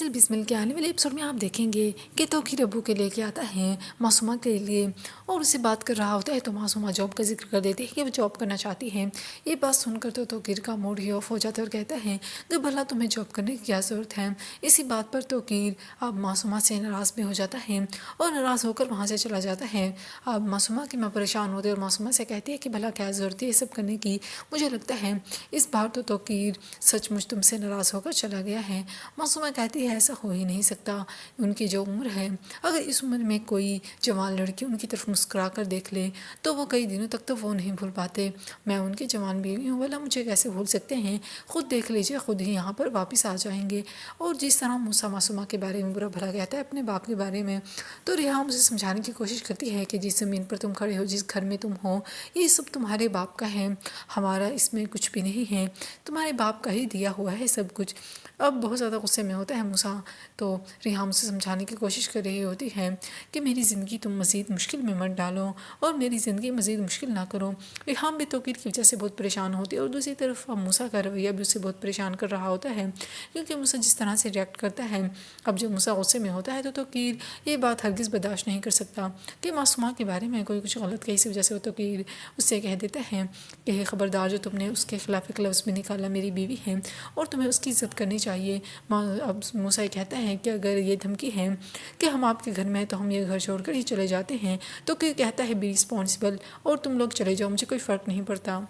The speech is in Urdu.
منزل بسمل کے آنے والے ایپیسوڈ میں آپ دیکھیں گے کہ توقیر ابو کے لے کے آتا ہے معصومہ کے لیے اور اسے بات کر رہا ہوتا ہے تو معصومہ جاب کا ذکر کر دیتی ہے کہ وہ جاب کرنا چاہتی ہے۔ یہ بات سن کر تو توقیر کا موڈ ہی آف ہو جاتا ہے اور کہتا ہے کہ بھلا تمہیں جاب کرنے کی کیا ضرورت ہے۔ اسی بات پر توقیر اب معصومہ سے ناراض بھی ہو جاتا ہے اور ناراض ہو کر وہاں سے چلا جاتا ہے۔ اب معصومہ کی ماں پریشان ہوتی ہے اور معصومہ سے کہتی ہے کہ بھلا کیا ضرورت ہے یہ سب کرنے کی، مجھے لگتا ہے اس بار تو توقیر سچ مچ تم سے ناراض ہو کر چلا گیا ہے۔ معصومہ کہتی ہے ایسا ہو ہی نہیں سکتا، ان کی جو عمر ہے، اگر اس عمر میں کوئی جوان لڑکی ان کی طرف مسکرا کر دیکھ لے تو وہ کئی دنوں تک تو وہ نہیں بھول پاتے۔ میں ان کی جوان بیوی ہوں، بھلا مجھے کیسے بھول سکتے ہیں؟ خود دیکھ لیجیے، خود ہی یہاں پر واپس آ جائیں گے۔ اور جس طرح موسیٰ معصومہ کے بارے میں برا بھلا کہتا ہے اپنے باپ کے بارے میں، تو ریحام اسے سمجھانے کی کوشش کرتی ہے کہ جس زمین پر تم کھڑے ہو، جس گھر میں تم ہو، یہ سب تمہارے باپ کا ہے، ہمارا اس میں کچھ بھی نہیں ہے، تمہارے باپ کا ہی دیا ہوا ہے سب کچھ۔ اب بہت زیادہ غصے میں ہوتا ہے موسیٰ، تو ریحام سے سمجھانے کی کوشش کر رہی ہوتی ہے کہ میری زندگی تم مزید مشکل میں مت ڈالو اور میری زندگی مزید مشکل نہ کرو۔ ریحام بھی توقیر کی وجہ سے بہت پریشان ہوتی ہے اور دوسری طرف اب موسیٰ کا رویہ بھی اسے بہت پریشان کر رہا ہوتا ہے، کیونکہ موسیٰ جس طرح سے ریئیکٹ کرتا ہے، اب جب موسیٰ غصے میں ہوتا ہے تو توقیر یہ بات ہرگز برداشت نہیں کر سکتا کہ معصومہ کے بارے میں کوئی کچھ غلط کہے۔ اسی وجہ سے وہ توقیر اس سے کہہ دیتا ہے کہ خبردار، جو تم نے اس کے خلاف ایک لفظ بھی نکالا میری بیوی ہے اور تمہیں اس کی عزت کرنی چاہیے۔ اب موسیٰ کہتا ہے کہ اگر یہ دھمکی ہے کہ ہم آپ کے گھر میں ہیں تو ہم یہ گھر چھوڑ کر ہی چلے جاتے ہیں، تو کوئی کہتا ہے بی رسپانسبل اور تم لوگ چلے جاؤ، مجھے کوئی فرق نہیں پڑتا۔